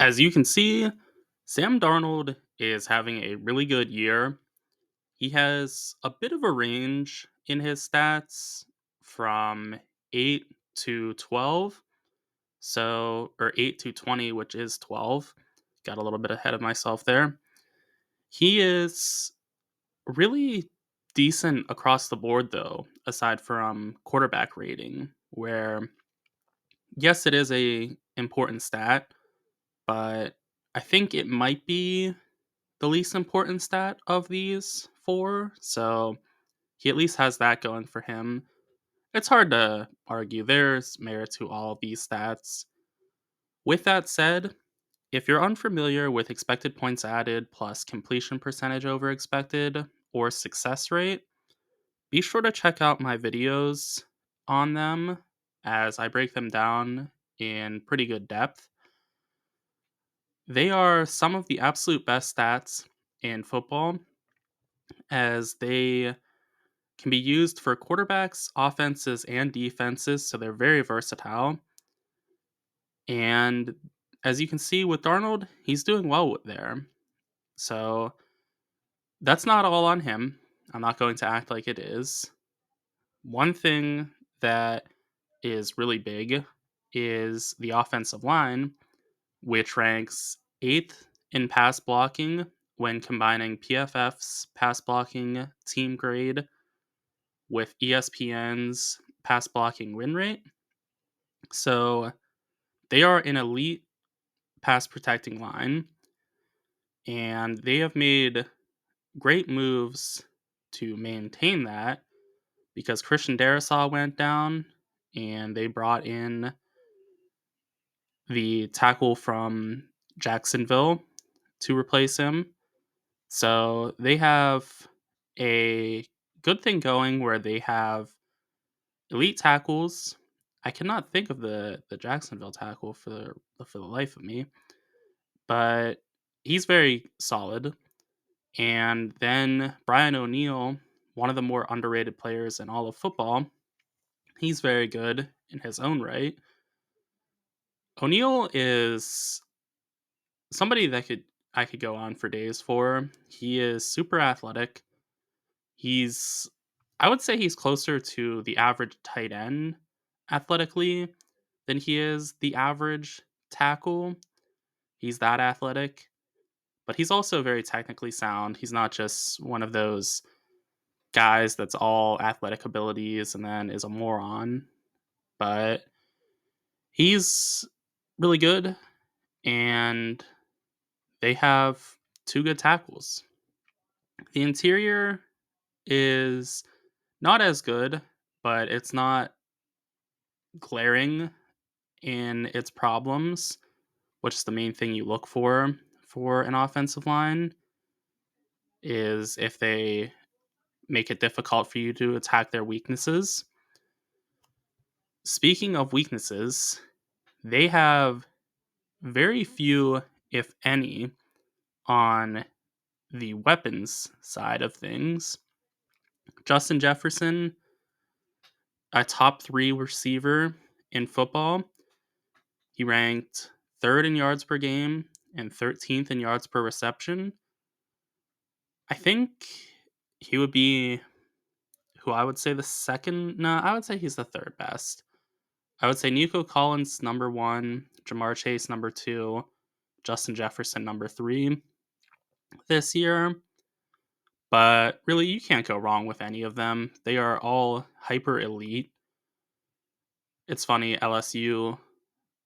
As you can see, Sam Darnold is having a really good year. He has a bit of a range in his stats from 8 to 12. Or 8 to 20, which is 12. Got a little bit ahead of myself there. He is really decent across the board, though, aside from quarterback rating, where, yes, it is a important stat, but I think it might be the least important stat of these four. So he at least has that going for him. It's hard to argue. There's merit to all of these stats. With that said, if you're unfamiliar with expected points added plus completion percentage over expected or success rate, be sure to check out my videos on them as I break them down in pretty good depth. They are some of the absolute best stats in football as they can be used for quarterbacks, offenses, and defenses, so they're very versatile. And as you can see with Darnold, he's doing well there. So that's not all on him. I'm not going to act like it is. One thing that is really big is the offensive line, which ranks 8th in pass blocking when combining PFF's pass blocking team grade with ESPN's pass blocking win rate. So they are an elite pass protecting line, and they have made great moves to maintain that because Christian Darrisaw went down and they brought in the tackle from Jacksonville to replace him. So they have a good thing going where they have elite tackles. I cannot think of the Jacksonville tackle for the life of me, but he's very solid. And then Brian O'Neill, one of the more underrated players in all of football, he's very good in his own right. O'Neill is somebody that I could go on for days for. He is super athletic. He's I would say he's closer to the average tight end athletically than he is the average tackle. He's that athletic, but he's also very technically sound. He's not just one of those guys that's all athletic abilities and then is a moron, but he's really good and they have two good tackles. The interior is not as good, but it's not glaring in its problems, which is the main thing you look for an offensive line, is if they make it difficult for you to attack their weaknesses. Speaking of weaknesses, they have very few, if any, on the weapons side of things. Justin Jefferson, a top 3 receiver in football, he ranked 3rd in yards per game and 13th in yards per reception. I think he would be who I would say the second. No, I would say he's the 3rd best. I would say Nico Collins number 1, Jamar Chase number 2, Justin Jefferson number 3 this year. But really, you can't go wrong with any of them. They are all hyper elite. It's funny, LSU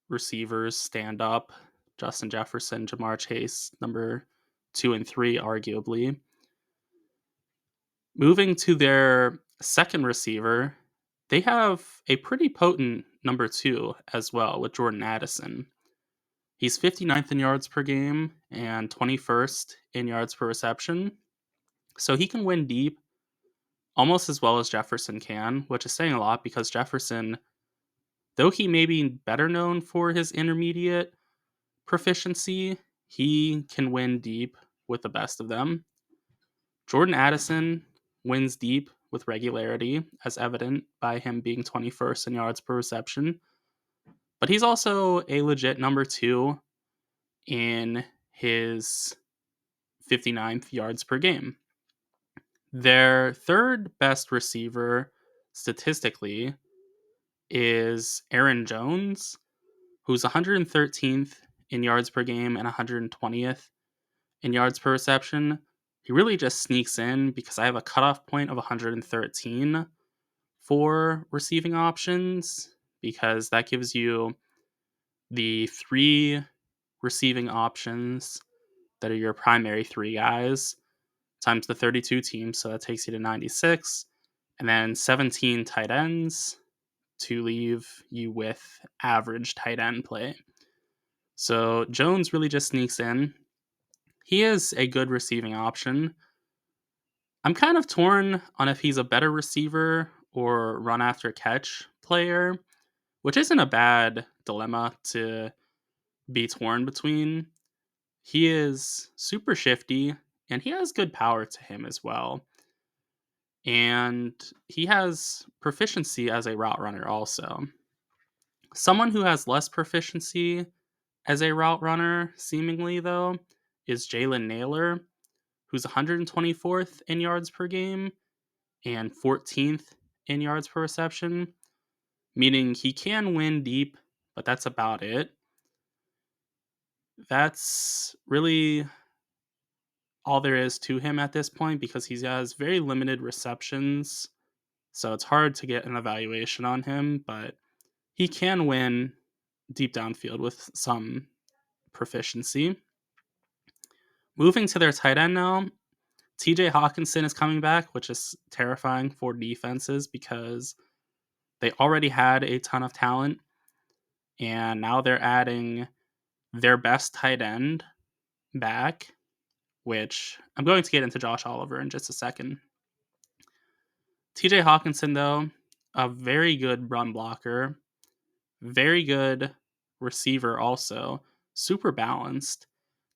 receivers stand up. Justin Jefferson, Jamar Chase, number 2 and 3, arguably. Moving to their second receiver, they have a pretty potent number 2 as well with Jordan Addison. He's 59th in yards per game and 21st in yards per reception. So he can win deep almost as well as Jefferson can, which is saying a lot because Jefferson, though he may be better known for his intermediate proficiency, he can win deep with the best of them. Jordan Addison wins deep with regularity, as evident by him being 21st in yards per reception. But he's also a legit number 2 in his 59th yards per game. Their third best receiver statistically is Aaron Jones, who's 113th in yards per game and 120th in yards per reception. He really just sneaks in because I have a cutoff point of 113 for receiving options, because that gives you the 3 receiving options that are your primary 3 guys times the 32 teams, so that takes you to 96, and then 17 tight ends to leave you with average tight end play. So Jones really just sneaks in. He is a good receiving option. I'm kind of torn on if he's a better receiver or run after catch player, which isn't a bad dilemma to be torn between. He is super shifty and he has good power to him as well. And he has proficiency as a route runner also. Someone who has less proficiency as a route runner, seemingly though, is Jalen Naylor, who's 124th in yards per game and 14th in yards per reception, meaning he can win deep, but that's about it. That's really all there is to him at this point because he has very limited receptions, so it's hard to get an evaluation on him, but he can win deep downfield with some proficiency. Moving to their tight end now, TJ Hawkinson is coming back, which is terrifying for defenses because they already had a ton of talent, and now they're adding their best tight end back, which I'm going to get into Josh Oliver in just a second. TJ Hawkinson, though, a very good run blocker, very good receiver also, super balanced,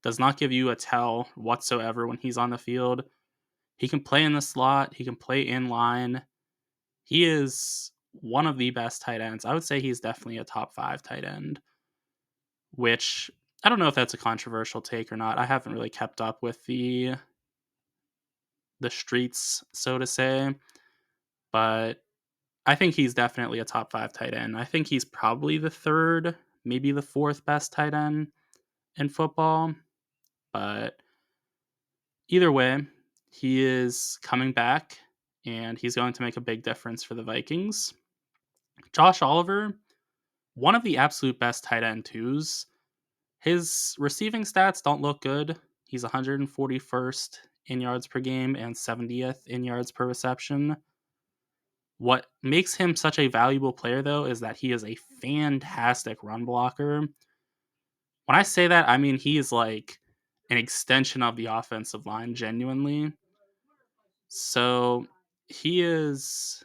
does not give you a tell whatsoever when he's on the field. He can play in the slot, he can play in line. He is one of the best tight ends. I would say he's definitely a top 5 tight end, which I don't know if that's a controversial take or not. I haven't really kept up with the streets, so to say, but I think he's definitely a top 5 tight end. I think he's probably the 3rd, maybe the 4th best tight end in football, but either way, he is coming back and he's going to make a big difference for the Vikings. Josh Oliver, one of the absolute best tight end twos. His receiving stats don't look good. He's 141st in yards per game and 70th in yards per reception. What makes him such a valuable player, though, is that he is a fantastic run blocker. When I say that, I mean he is like an extension of the offensive line, genuinely. So he is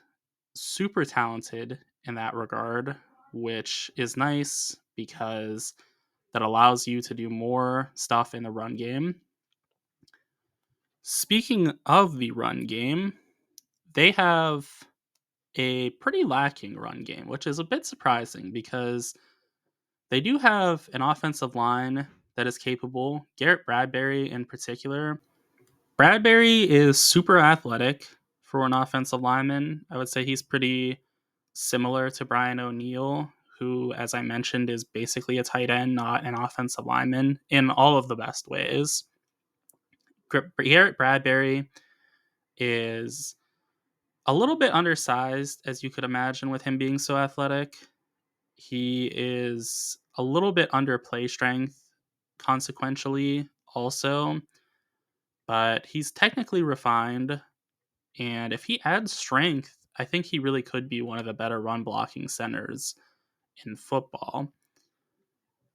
super talented in that regard, which is nice because that allows you to do more stuff in the run game. Speaking of the run game, they have a pretty lacking run game, which is a bit surprising because they do have an offensive line that is capable. Garrett Bradbury in particular. Bradbury is super athletic for an offensive lineman. I would say he's pretty similar to Brian O'Neill, who, as I mentioned, is basically a tight end, not an offensive lineman, in all of the best ways. Garrett Bradbury is a little bit undersized, as you could imagine, with him being so athletic. He is a little bit under play strength, consequentially, also, but he's technically refined. And if he adds strength, I think he really could be one of the better run blocking centers in football.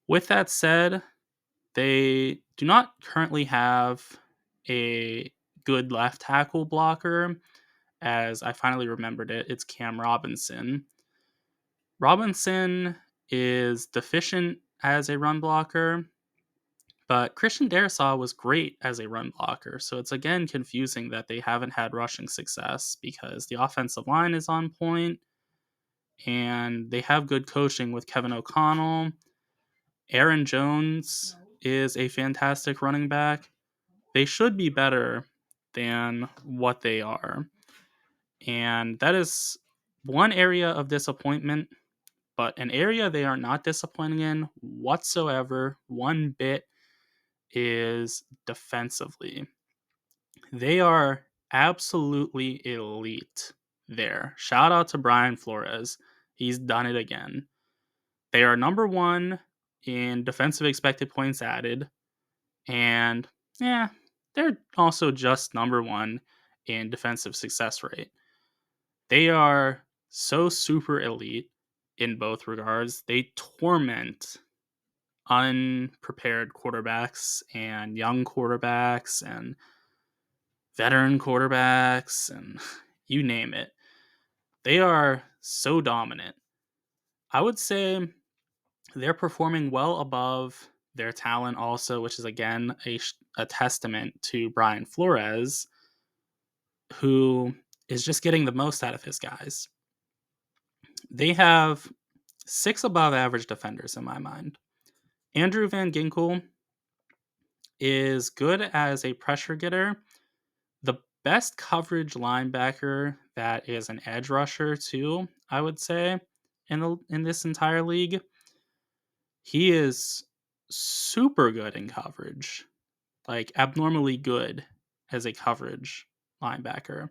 With that said, they do not currently have a good left tackle blocker, as I finally remembered it. It's Cam Robinson. Robinson is deficient as a run blocker, but Christian Darrisaw was great as a run blocker. So it's again confusing that they haven't had rushing success because the offensive line is on point and they have good coaching with Kevin O'Connell. Aaron Jones is a fantastic running back. They should be better than what they are. And that is one area of disappointment, but an area they are not disappointing in whatsoever, one bit, is defensively. They are absolutely elite there. Shout out to Brian Flores. He's done it again. They are number one in defensive expected points added. And yeah, they're also just number one in defensive success rate. They are so super elite in both regards. They torment unprepared quarterbacks and young quarterbacks and veteran quarterbacks and you name it. They are so dominant. I would say they're performing well above their talent also, which is again a testament to Brian Flores, who is just getting the most out of his guys. They have 6 above average defenders in my mind. Andrew Van Ginkel is good as a pressure getter. The best coverage linebacker that is an edge rusher too, I would say, in this entire league. He is super good in coverage, like abnormally good as a coverage linebacker.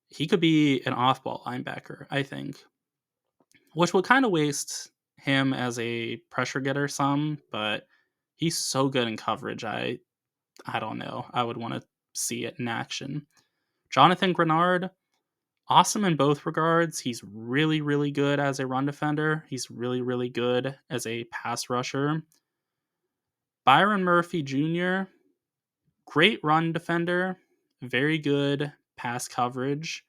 He could be an off-ball linebacker, I think, which would kind of waste him as a pressure getter some, but he's so good in coverage. I don't know. I would want to see it in action. Jonathan Greenard, awesome in both regards. He's really, really good as a run defender. He's really, really good as a pass rusher. Byron Murphy Jr., great run defender, very good pass coverage.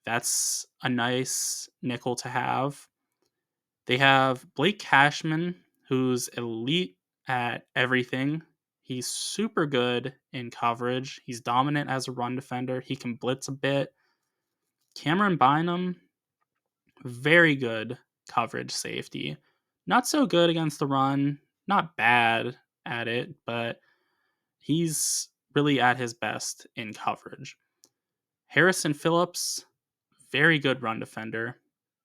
That's a nice nickel to have. They have Blake Cashman, who's elite at everything. He's super good in coverage. He's dominant as a run defender. He can blitz a bit. Cameron Bynum, very good coverage safety. Not so good against the run. Not bad at it, but he's really at his best in coverage. Harrison Phillips, very good run defender.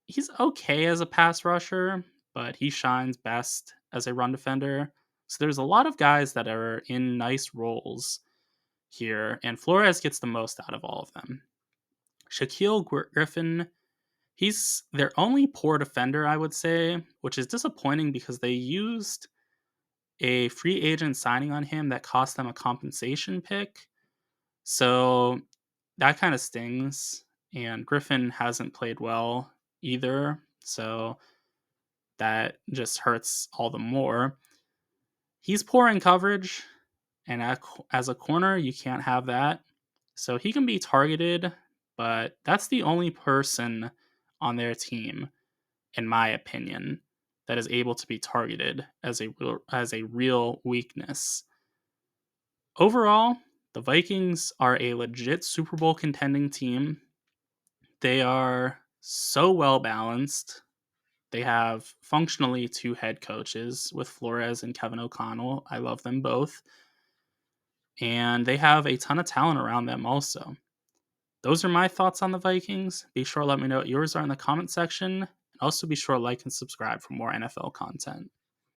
He's okay as a pass rusher, but he shines best as a run defender. So there's a lot of guys that are in nice roles here, and Flores gets the most out of all of them. Shaquille Griffin, he's their only poor defender, I would say, which is disappointing because they used a free agent signing on him that cost them a compensation pick. So that kind of stings. And Griffin hasn't played well either. So that just hurts all the more. He's poor in coverage. And as a corner, you can't have that. So he can be targeted, but that's the only person on their team, in my opinion, that is able to be targeted as a real weakness. Overall, the Vikings are a legit Super Bowl contending team. They are so well balanced. They have functionally 2 head coaches with Flores and Kevin O'Connell. I love them both. And they have a ton of talent around them also. Those are my thoughts on the Vikings. Be sure to let me know what yours are in the comment section. And also be sure to like and subscribe for more NFL content.